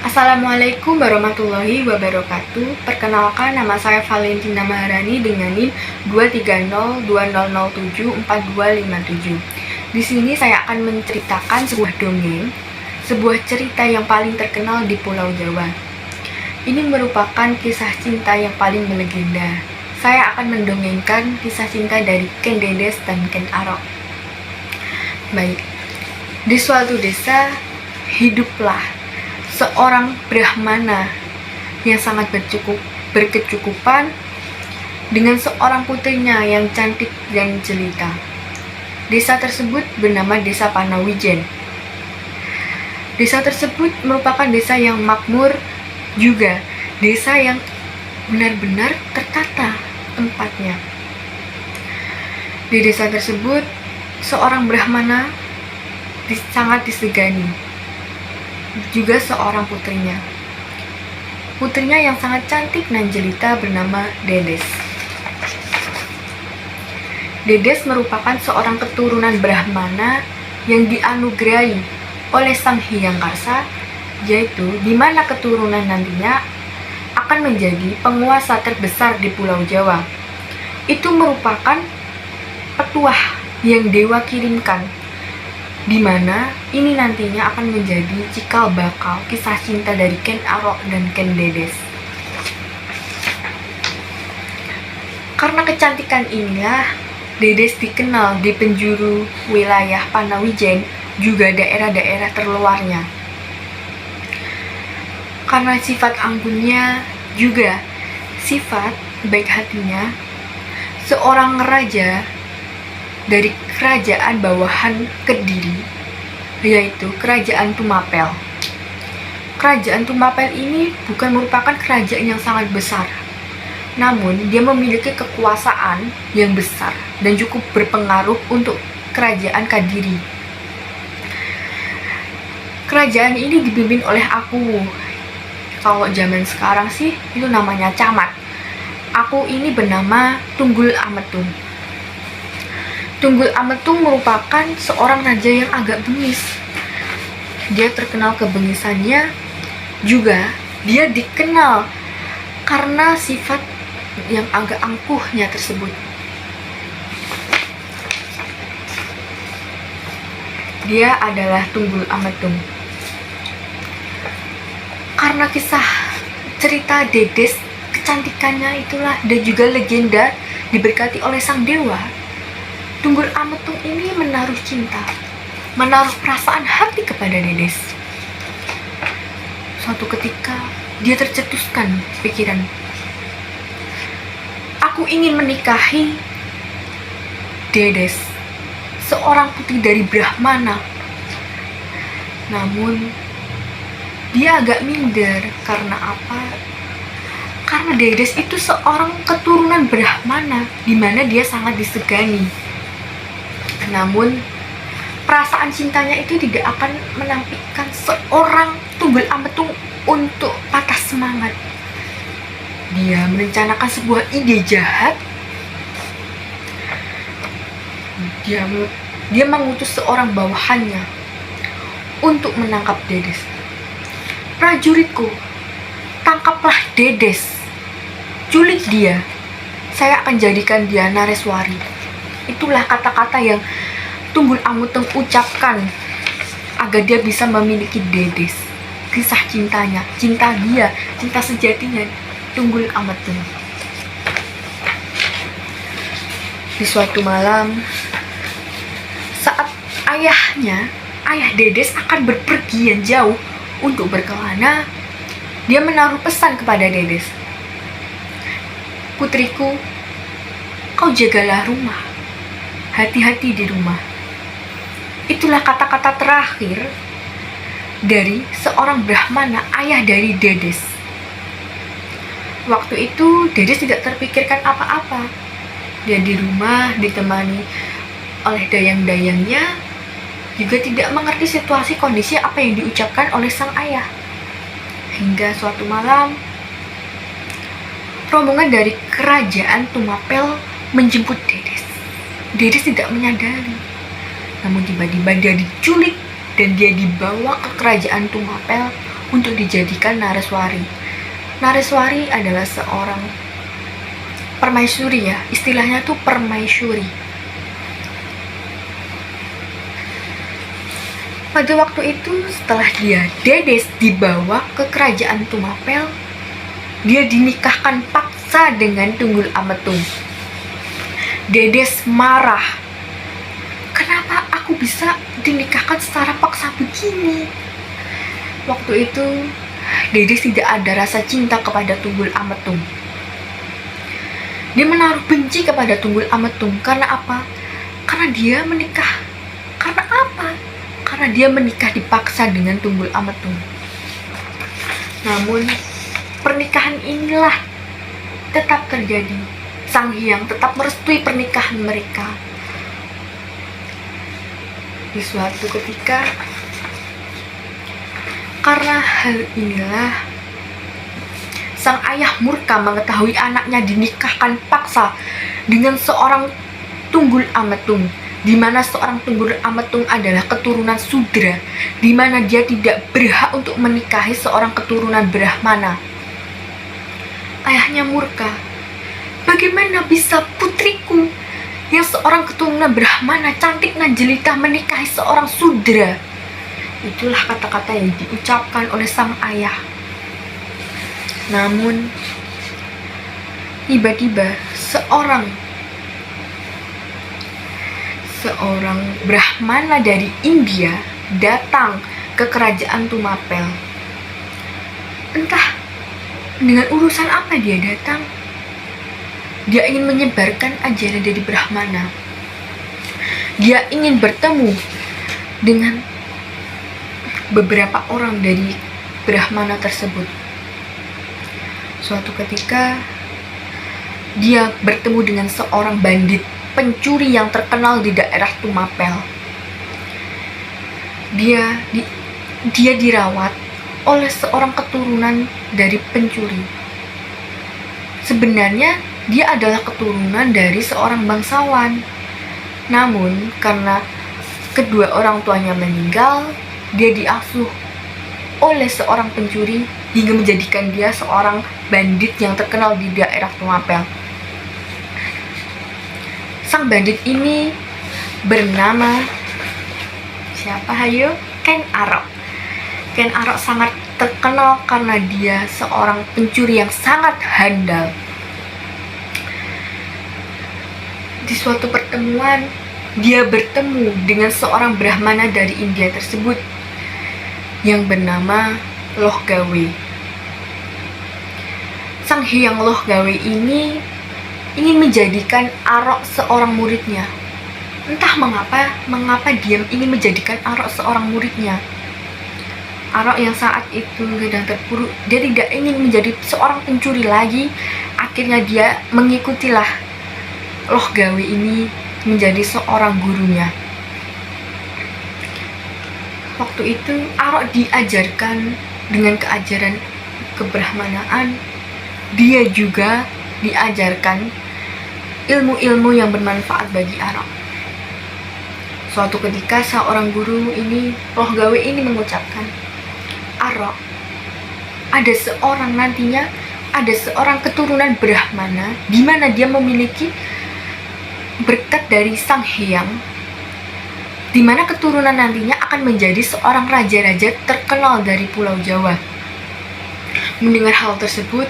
Assalamualaikum warahmatullahi wabarakatuh. Perkenalkan, nama saya Valentina Maharani dengan NIM 23020074257. Di sini saya akan menceritakan sebuah dongeng, sebuah cerita yang paling terkenal di Pulau Jawa. Ini merupakan kisah cinta yang paling melegenda. Saya akan mendongengkan kisah cinta dari Ken Dedes dan Ken Arok. Baik, di suatu desa hiduplah seorang Brahmana yang sangat berkecukupan dengan seorang putrinya yang cantik dan jelita. Desa tersebut bernama Desa Panawijen. Desa tersebut merupakan desa yang makmur, juga desa yang benar-benar tertata tempatnya. Di desa tersebut, seorang Brahmana sangat disegani, juga seorang putrinya. Putrinya yang sangat cantik dan jelita bernama Dedes. Dedes merupakan seorang keturunan Brahmana yang dianugerahi oleh Sang Hyang Karsa, yaitu di mana keturunan nantinya akan menjadi penguasa terbesar di Pulau Jawa. Itu merupakan petuah yang dewa kirimkan, di mana ini nantinya akan menjadi cikal bakal kisah cinta dari Ken Arok dan Ken Dedes. Karena kecantikan inilah Dedes dikenal di penjuru wilayah Panawijen, juga daerah-daerah terluarnya. Karena sifat anggunnya, juga sifat baik hatinya, seorang raja dari kerajaan bawahan Kediri, yaitu Kerajaan Tumapel. Kerajaan Tumapel ini bukan merupakan kerajaan yang sangat besar, namun dia memiliki kekuasaan yang besar dan cukup berpengaruh untuk Kerajaan Kediri. Kerajaan ini dipimpin oleh Aku. Kalau zaman sekarang sih itu namanya camat. Aku ini bernama Tunggul Ametung. Tunggul Ametung merupakan seorang raja yang agak bengis. Dia terkenal kebengisannya, juga dia dikenal karena sifat yang agak angkuhnya tersebut. Dia adalah Tunggul Ametung. Karena kisah cerita Dedes, kecantikannya itulah, dan juga legenda diberkati oleh sang dewa, Tunggul Ametung ini menaruh cinta, menaruh perasaan hati kepada Dedes. Suatu ketika dia tercetuskan pikiran, aku ingin menikahi Dedes, seorang putri dari Brahmana. Namun dia agak minder. Karena apa? Karena Dedes itu seorang keturunan Brahmana, di mana dia sangat disegani. Namun perasaan cintanya itu tidak akan menampilkan seorang Tunggul Ametung untuk patah semangat. Dia merencanakan sebuah ide jahat. Dia mengutus seorang bawahannya untuk menangkap Dedes. Prajuritku, tangkaplah Dedes, culik dia, saya akan jadikan dia Nareswari. Itulah kata-kata yang Tunggul Ametung ucapkan agar dia bisa memiliki Dedes. Kisah cintanya, cinta dia, cinta sejatinya, Tunggul Ametung. Di suatu malam, saat ayah Dedes akan berpergian jauh untuk berkelana, dia menaruh pesan kepada Dedes. Putriku, kau jagalah rumah, hati-hati di rumah. Itulah kata-kata terakhir dari seorang Brahmana, ayah dari Dedes. Waktu itu Dedes tidak terpikirkan apa-apa. Dia di rumah ditemani oleh dayang-dayangnya, juga tidak mengerti situasi kondisi apa yang diucapkan oleh sang ayah. Hingga suatu malam, rombongan dari Kerajaan Tumapel menjemput Dedes. Dedes tidak menyadari, namun tiba-tiba dia diculik dan dia dibawa ke Kerajaan Tumapel untuk dijadikan Nareswari. Nareswari adalah seorang permaisuri ya, istilahnya tuh permaisuri. Pada waktu itu setelah Dedes dibawa ke kerajaan Tumapel, dia dinikahkan paksa dengan Tunggul Ametung. Dedes marah, kenapa aku bisa dinikahkan secara paksa begini? Waktu itu Dedes tidak ada rasa cinta kepada Tunggul Ametung. Dia menaruh benci kepada Tunggul Ametung. Karena apa? Karena dia menikah. Karena apa? Karena dia menikah dipaksa dengan Tunggul Ametung. Namun pernikahan inilah tetap terjadi. Sang Hyang tetap merestui pernikahan mereka. Di suatu ketika, karena hal inilah sang ayah murka mengetahui anaknya dinikahkan paksa dengan seorang Tunggul Ametung, di mana seorang Tunggul Ametung adalah keturunan Sudra, di mana dia tidak berhak untuk menikahi seorang keturunan Brahmana. Ayahnya murka, bagaimana bisa putriku yang seorang keturunan Brahmana cantik dan jelita menikahi seorang Sudra? Itulah kata-kata yang diucapkan oleh sang ayah. Namun tiba-tiba seorang Brahmana dari India datang ke kerajaan Tumapel. Entah dengan urusan apa dia datang. Dia ingin menyebarkan ajaran dari Brahmana. Dia ingin bertemu dengan beberapa orang dari Brahmana tersebut. Suatu ketika dia bertemu dengan seorang bandit pencuri yang terkenal di daerah Tumapel. Dia dirawat oleh seorang keturunan dari pencuri. Sebenarnya dia adalah keturunan dari seorang bangsawan. Namun karena kedua orang tuanya meninggal, dia diasuh oleh seorang pencuri hingga menjadikan dia seorang bandit yang terkenal di daerah Tumapel. Sang bandit ini bernama siapa hayo? Ken Arok. Ken Arok sangat terkenal karena dia seorang pencuri yang sangat handal. Di suatu pertemuan, dia bertemu dengan seorang Brahmana dari India tersebut yang bernama Loh Gawe. Sang Hyang Loh Gawe ini ingin menjadikan Arok seorang muridnya. Entah mengapa dia ingin menjadikan Arok seorang muridnya. Arok yang saat itu sedang terpuruk, dia tidak ingin menjadi seorang pencuri lagi. Akhirnya dia mengikutilah Loh Gawe ini menjadi seorang gurunya. Waktu itu Arok diajarkan dengan keajaran kebrahmanaan. Dia juga diajarkan ilmu-ilmu yang bermanfaat bagi Arok. Suatu ketika seorang guru ini, Loh Gawe ini mengucapkan, Arok, ada seorang keturunan Brahmana di mana dia memiliki berkat dari Sang Hyang, di mana keturunan nantinya akan menjadi seorang raja-raja terkenal dari Pulau Jawa. Mendengar hal tersebut,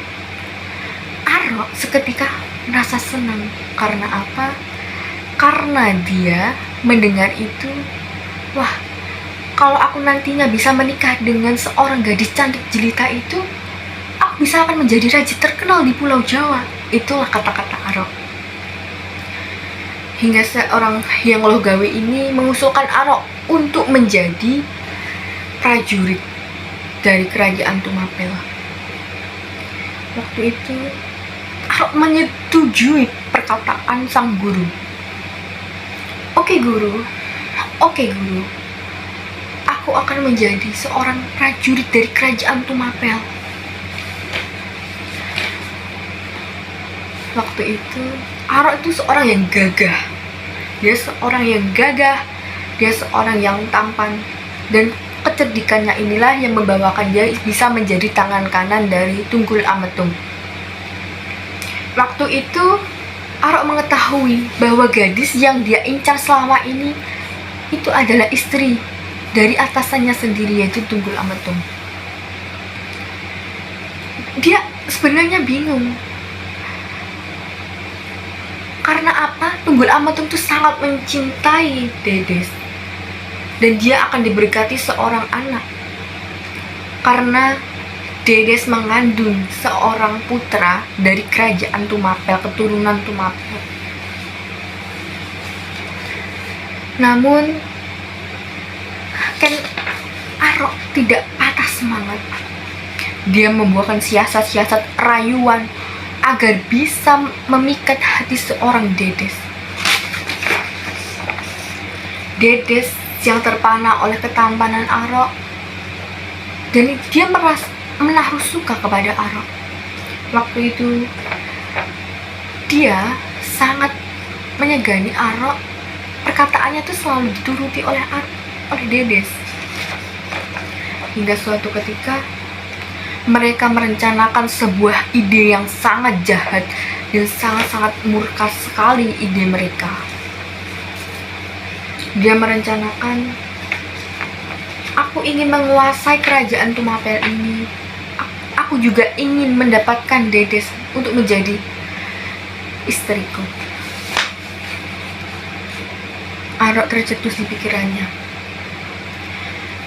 Arok seketika merasa senang. Karena apa? Karena dia mendengar itu, wah, kalau aku nantinya bisa menikah dengan seorang gadis cantik jelita itu, aku bisa akan menjadi raja terkenal di Pulau Jawa. Itulah kata-kata Arok. Hingga seorang Hyang Loh Gawe ini mengusulkan Arok untuk menjadi prajurit dari kerajaan Tumapel. Waktu itu Arok menyetujui perkataan sang guru. Oke guru, aku akan menjadi seorang prajurit dari kerajaan Tumapel. Waktu itu Arok itu seorang yang gagah. Dia seorang yang tampan. Dan kecerdikannya inilah yang membawakan dia bisa menjadi tangan kanan dari Tunggul Ametung. Waktu itu Arok mengetahui bahwa gadis yang dia incar selama ini itu adalah istri dari atasannya sendiri, yaitu Tunggul Ametung. Dia sebenarnya bingung. Karena apa? Tunggul Ametung itu sangat mencintai Dedes. Dan dia akan diberkati seorang anak. Karena Dedes mengandung seorang putra dari kerajaan Tumapel, keturunan Tumapel. Namun Ken Arok tidak patah semangat. Dia membuahkan siasat-siasat rayuan agar bisa memikat hati seorang Dedes. Dedes yang terpana oleh ketampanan Arok, dan dia menaruh suka kepada Arok. Waktu itu dia sangat menyegani Arok. Perkataannya itu selalu dituruti oleh Dedes. Hingga suatu ketika mereka merencanakan sebuah ide yang sangat jahat dan sangat-sangat murka sekali ide mereka. Dia merencanakan, aku ingin menguasai kerajaan Tumapel ini. Aku juga ingin mendapatkan Dedes untuk menjadi istriku. Arok tercetus di pikirannya.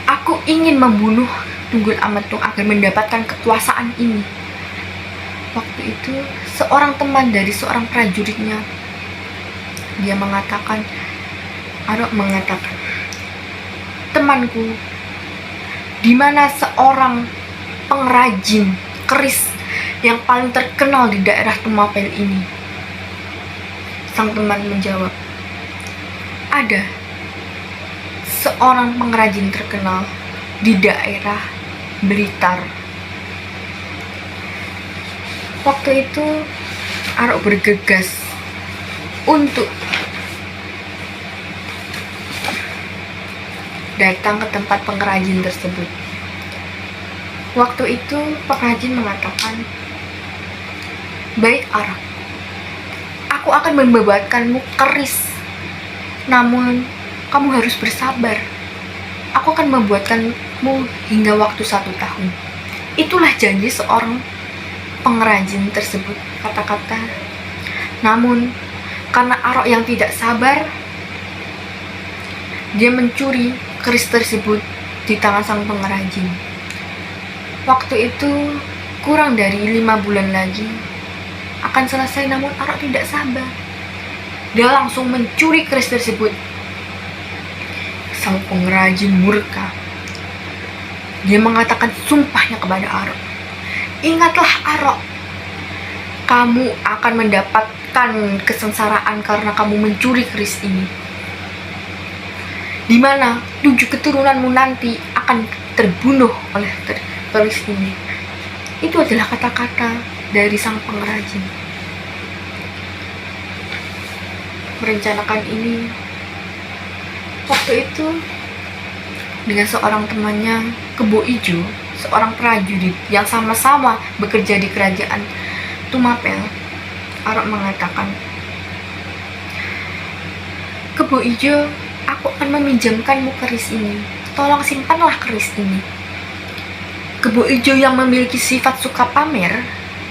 Aku ingin membunuh Tunggul Ametung agar mendapatkan kekuasaan ini. Waktu itu seorang teman dari seorang prajuritnya, dia mengatakan, Arok mengatakan, temanku, di mana seorang pengrajin keris yang paling terkenal di daerah Tumapel ini? Sang teman menjawab, ada seorang pengrajin terkenal di daerah Blitar. Waktu itu Arok bergegas untuk datang ke tempat pengrajin tersebut. Waktu itu pengrajin mengatakan, baik Arok, aku akan membuatkanmu keris, namun kamu harus bersabar. Aku akan membuatkanmu hingga waktu 1 tahun. Itulah janji seorang pengrajin tersebut, kata-kata. Namun karena Arok yang tidak sabar, dia mencuri keris tersebut di tangan sang pengrajin. Waktu itu kurang dari 5 bulan lagi akan selesai, namun Arok tidak sabar. Dia langsung mencuri keris tersebut. Sang pengrajin murka. Dia mengatakan sumpahnya kepada Arok. Ingatlah Arok, kamu akan mendapatkan kesengsaraan karena kamu mencuri keris ini. Di mana 7 keturunanmu nanti akan terbunuh oleh keris ini. Itu adalah kata-kata dari sang pengrajin. Merencanakan ini, waktu itu dengan seorang temannya, Kebo Ijo, seorang prajurit yang sama-sama bekerja di kerajaan Tumapel, Arok mengatakan, Kebo Ijo, aku akan meminjamkanmu keris ini. Tolong simpanlah keris ini. Kebo Ijo yang memiliki sifat suka pamer,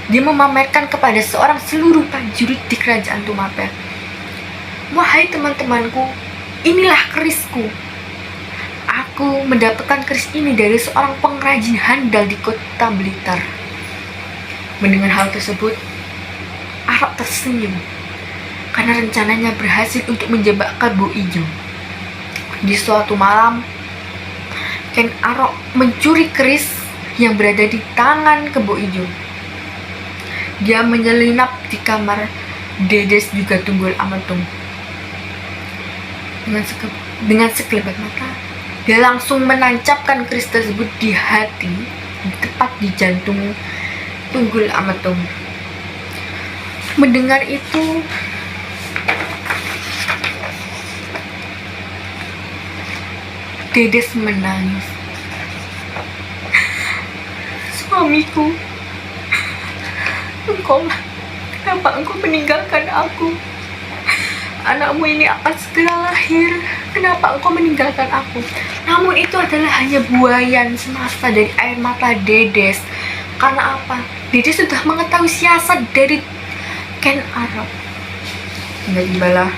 dia memamerkan kepada seluruh prajurit di kerajaan Tumapel. Wahai teman-temanku, inilah kerisku. Aku mendapatkan keris ini dari seorang pengrajin handal di kota Blitar. Mendengar hal tersebut, Arok tersenyum karena rencananya berhasil untuk menjebak Kebo Ijo. Di suatu malam, Ken Arok mencuri keris yang berada di tangan Kebo Ijo. Dia menyelinap di kamar Dedes juga Tunggul Ametung. Dengan sekelebat mata, dia langsung menancapkan keris tersebut di hati, tepat di jantung Tunggul Ametung. Mendengar itu, Dedes menangis. Suamiku, kenapa engkau meninggalkan aku? Anakmu ini akan segera lahir. Kenapa engkau meninggalkan aku? Namun itu adalah hanya buayan semata dari air mata Dedes. Karena apa? Dedes sudah mengetahui siasat dari Ken Arok. Tiba-tibalah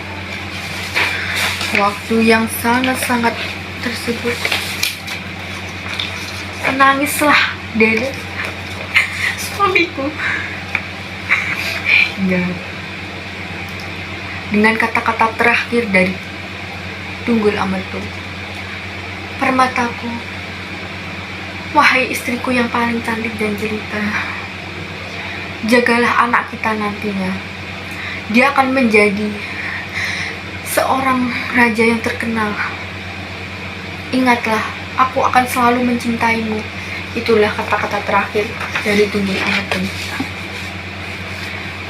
waktu yang sangat-sangat tersebut, menangislah Dedes, suamiku, hingga dengan kata-kata terakhir dari Tunggul Ametung, "Permataku, wahai istriku yang paling cantik dan jelita, jagalah anak kita nantinya. Dia akan menjadi seorang raja yang terkenal. Ingatlah, aku akan selalu mencintaimu." Itulah kata-kata terakhir dari Tunggul Ametung.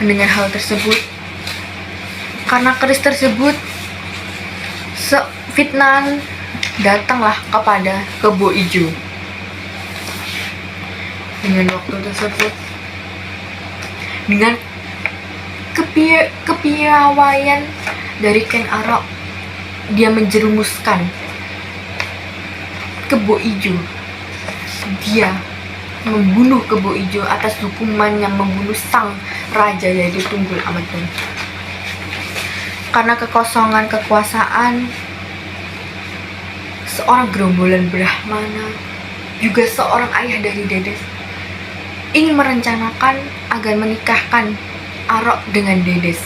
Mendengar hal tersebut, karena keris tersebut, fitnahan datanglah kepada Kebo Ijo. Dengan waktu tersebut, dengan kepiawaian dari Ken Arok, dia menjerumuskan Kebo Ijo. Dia membunuh Kebo Ijo atas hukuman yang membunuh sang raja, yaitu Tunggul Ametung. Karena kekosongan kekuasaan, seorang gerombolan Brahmana, juga seorang ayah dari Dedes, ingin merencanakan agar menikahkan Arok dengan Dedes.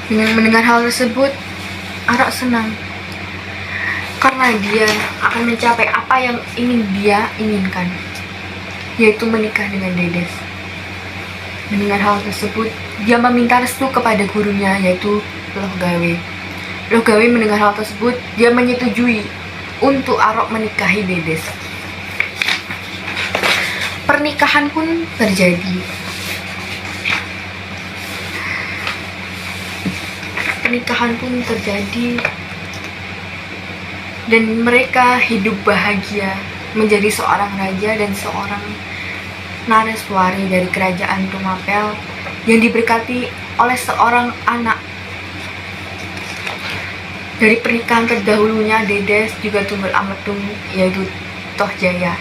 Dengan mendengar hal tersebut, Arok senang karena dia akan mencapai apa yang ingin dia inginkan, yaitu menikah dengan Dedes. Mendengar hal tersebut, dia meminta restu kepada gurunya, yaitu Loh Gawe. Loh Gawe mendengar hal tersebut, dia menyetujui untuk Arok menikahi Dedes. Pernikahan pun terjadi. Dan mereka hidup bahagia menjadi seorang raja dan seorang Nareswari dari kerajaan Tumapel yang diberkati oleh seorang anak dari pernikahan terdahulunya Dedes juga Tunggul Ametung, yaitu Tohjaya.